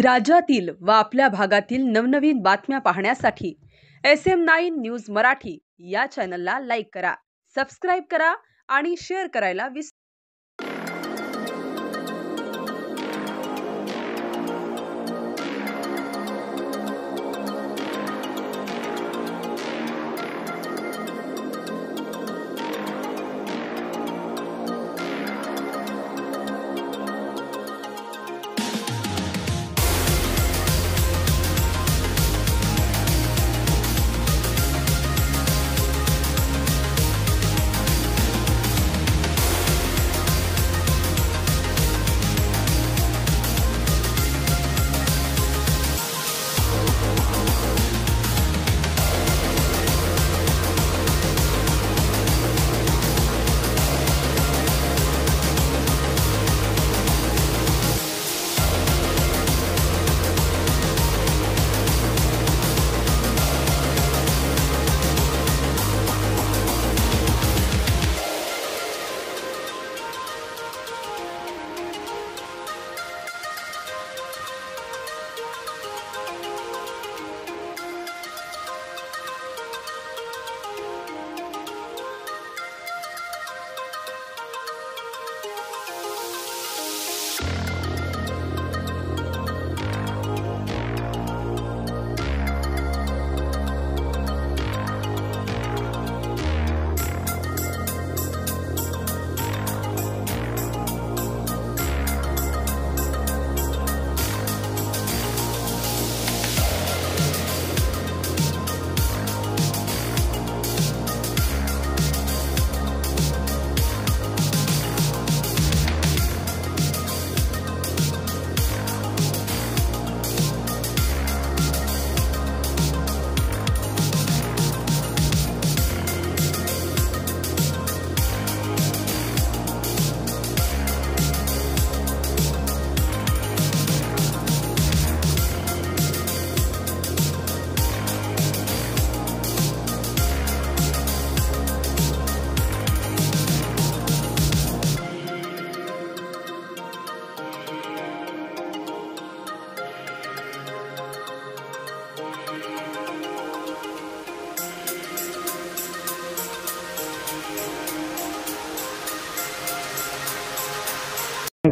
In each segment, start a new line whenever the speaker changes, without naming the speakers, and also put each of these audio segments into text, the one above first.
राज्यातील व आपल्या भागातील नवनवीन बातम्या पाहण्यासाठी SM9 न्यूज मराठी या चॅनलला लाईक करा, सबस्क्राईब करा आणि शेअर करायला विसरू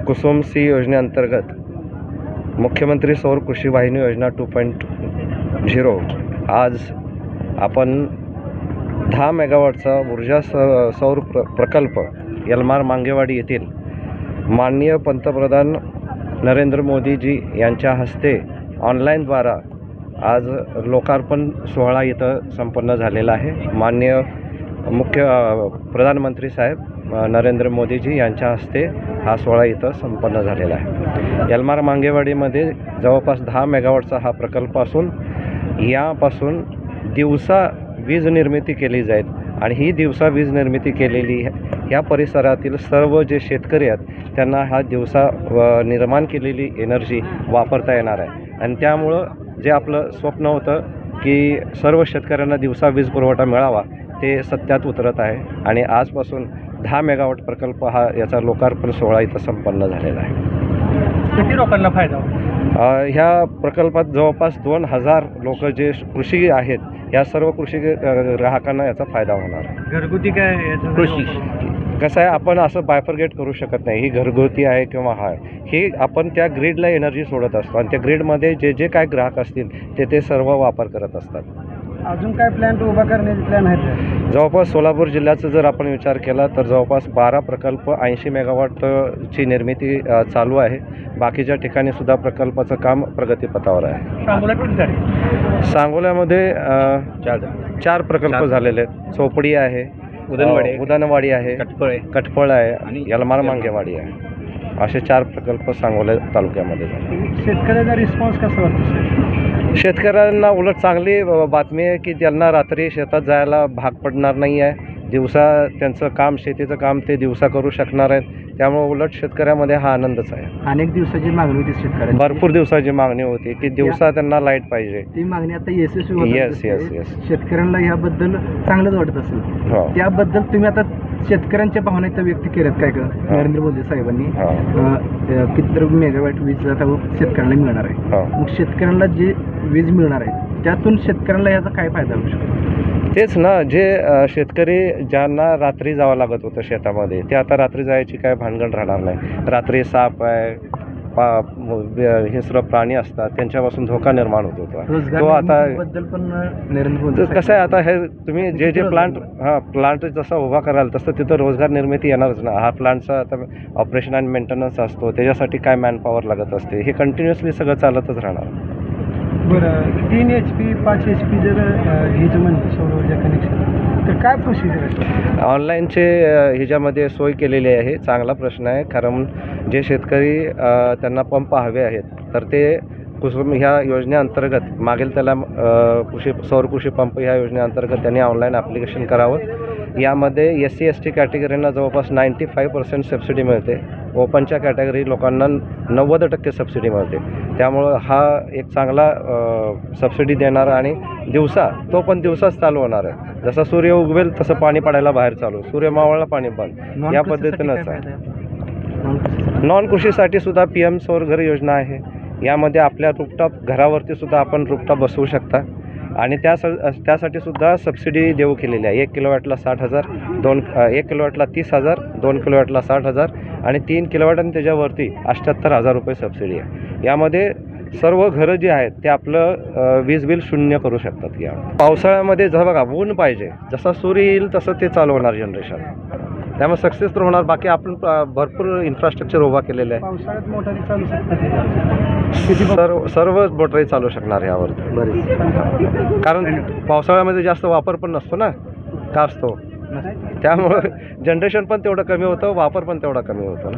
कुसुम सी योजनेअंतर्गत मुख्यमंत्री सौर कृषी वाहिनी योजना 2.0 आज आपण 10 मेगावॉटचा ऊर्जा सौर प्रकल्प यलमार मांगेवाडी येथील माननीय पंतप्रधान नरेंद्र मोदीजी यांच्या हस्ते ऑनलाईनद्वारा आज लोकार्पण सोहळा इथं संपन्न झालेला आहे। माननीय प्रधानमंत्री साहेब नरेंद्र मोदीजी यांच्या हस्ते हा सोहळा इथं संपन्न झालेला आहे। यलमार मांगेवाडीमध्ये जवळपास 10 मेगावॉटचा हा प्रकल्प असून यापासून दिवसा वीज निर्मिती केली जाईल आणि ही दिवसा वीज निर्मिती केलेली या परिसरातील सर्व जे शेतकरी आहेत त्यांना हा दिवसा निर्माण केलेली एनर्जी वापरता येणार आहे आणि त्यामुळं जे आपलं स्वप्न होतं की सर्व शेतकऱ्यांना दिवसा वीज पुरवठा मिळावा ते सत्यात उतरत आहे आणि आजपासून 10 मेगावॉट प्रकल्प हा याचा लोकार्पण सोहळा इथं संपन्न झालेला आहे।
किती लोकांना फायदा होतो?
ह्या प्रकल्पात जवळपास 2000 लोक जे कृषी आहेत या सर्व कृषी ग्राहकांना याचा फायदा होणार आहे।
घरगुती काय कृषी
कसं आहे, आपण असं बायफरगेट करू शकत नाही, ही घरगुती आहे किंवा हा हे आपण त्या ग्रीडला एनर्जी सोडत असतो आणि त्या ग्रीडमध्ये जे जे काय ग्राहक असतील ते सर्व वापर करत असतात।
अजून काय प्लॅन उभा करण्याचे प्लॅन आहेत?
जवळपास सोलापूर जिल्ह्याचा जर आपण विचार केला तर जवळपास 12 प्रकल्प 80 मेगावॉटची निर्मिती चालू आहे। बाकीच्या ठिकाणी सुद्धा प्रकल्पाचं काम प्रगतीपथावर आहे। सांगोल्यामध्ये 4 प्रकल्प झालेले आहेत। चोपडी आहे, उदनवाडी आहे, कटफळ आहे आणि यलमार मांगेवाडी आहे। असे 4 प्रकल्प सांगोला तालुक्यामध्ये झाले।
शेतकऱ्यांचा रिस्पॉन्स कसा वाटतो?
शेतकऱ्यांना उलट चांगली बातमी आहे की त्यांना रात्री शेतात जायला भाग पडणार नाही आहे। दिवसा त्यांचं काम शेतीचं काम ते दिवसा करू शकणार आहेत। त्यामुळे उलट शेतकऱ्यामध्ये हा आनंदच आहे.
अनेक दिवसाची मागणी होती शेतकऱ्यांची.
भरपूर दिवसाची मागणी होती की दिवसा त्यांना लाईट पाहिजे.
ती मागणी आता यशस्वी होत आहे.
येस.
शेतकऱ्यांना याबद्दल चांगलंच वाटत असेल.
हो.
त्याबद्दल तुम्ही आता शेतकऱ्यांच्या भावना इथं व्यक्त केल्यात काय का नरेंद्र मोदी साहेबांनी किती तर मेगावॅट वीज आता शेतकऱ्यांना मिळणार आहे.
हो.
मग शेतकऱ्यांना जे वीज मिळणार आहे त्यातून शेतकऱ्यांना याचा काय फायदा होऊ शकतो?
तेच ना, जे शेतकरी ज्यांना रात्री जावं लागत होतं शेतामध्ये ते आता रात्री जायची काय भानगड राहणार नाही. रात्री साप आहे, हिंस्र प्राणी असतात, त्यांच्यापासून धोका निर्माण होत होता. तो आता
बद्दल पण नरेंद्र मोदी
कसं आहे, आता हे तुम्ही जे प्लांट जसा उभा कराल तसं तिथं रोजगार निर्मिती येणारच ना. हा प्लांटचा आता ऑपरेशन आणि मेंटेनन्स असतो, त्याच्यासाठी काय मॅनपॉवर लागत असते, हे कंटिन्युअसली सगळं चालतच राहणार.
बरं, 3 HP 5 HP जर घ्यायचं म्हणतो सौर ऊर्जा कनेक्शन तर काय प्रोसिजर आहे?
ऑनलाईनचे ह्याच्यामध्ये सोय केलेली आहे. चांगला प्रश्न आहे, कारण जे शेतकरी त्यांना पंप हवे आहेत तर ते कुसुम ह्या योजनेअंतर्गत मागेल त्याला सौर कृषी पंप ह्या योजनेअंतर्गत त्यांनी ऑनलाईन ॲप्लिकेशन करावं. यामध्ये SC ST कॅटेगरींना जवळपास 95% सबसिडी मिळते. ओपनच्या कॅटेगरी लोकांना 90% सबसिडी मिळते. त्यामुळं हा एक चांगला सबसिडी देणारा आणि तो पण दिवसाच चालू होणार आहे. जसा सूर्य उगवेल तसं पाणी पडायला बाहेर चालू, सूर्य मावळला पाणी बंद, या पद्धतीनंच आहे. नॉन कृषीसाठी सुद्धा PM सौर घर योजना आहे. यामध्ये आपल्या रूफटॉप घरावरती सुद्धा आपण रूफटॉप बसवू शकता आणि त्यासाठी सुद्धा सबसिडी देऊ केलेली आहे. 1 किलोवॅटला 60,000, 1 किलोवॅटला 30,000, 2 किलोवॅटला 60,000 आणि 3 किलोवॅट आणि त्याच्यावरती 78,000 रुपये सबसिडी आहे. यामध्ये सर्व घरं जी आहेत ते आपलं वीज बिल शून्य करू शकतात. या पावसाळ्यामध्ये जसं बघा ऊन पाहिजे, जसा सूर्य येईल तसं ते चालू होणार जनरेशन, त्यामुळे सक्सेस तर होणार. बाकी आपण भरपूर इन्फ्रास्ट्रक्चर उभा केलेलं आहे.
पावसाळ्यात मोटारी चालू शकतात,
सर्व मोटरी चालू शकणार यावरती, कारण पावसाळ्यामध्ये जास्त वापर पण नसतो ना, का असतो, त्यामुळं जनरेशन पण तेवढं कमी होतं, वापर पण तेवढा कमी होतो ना.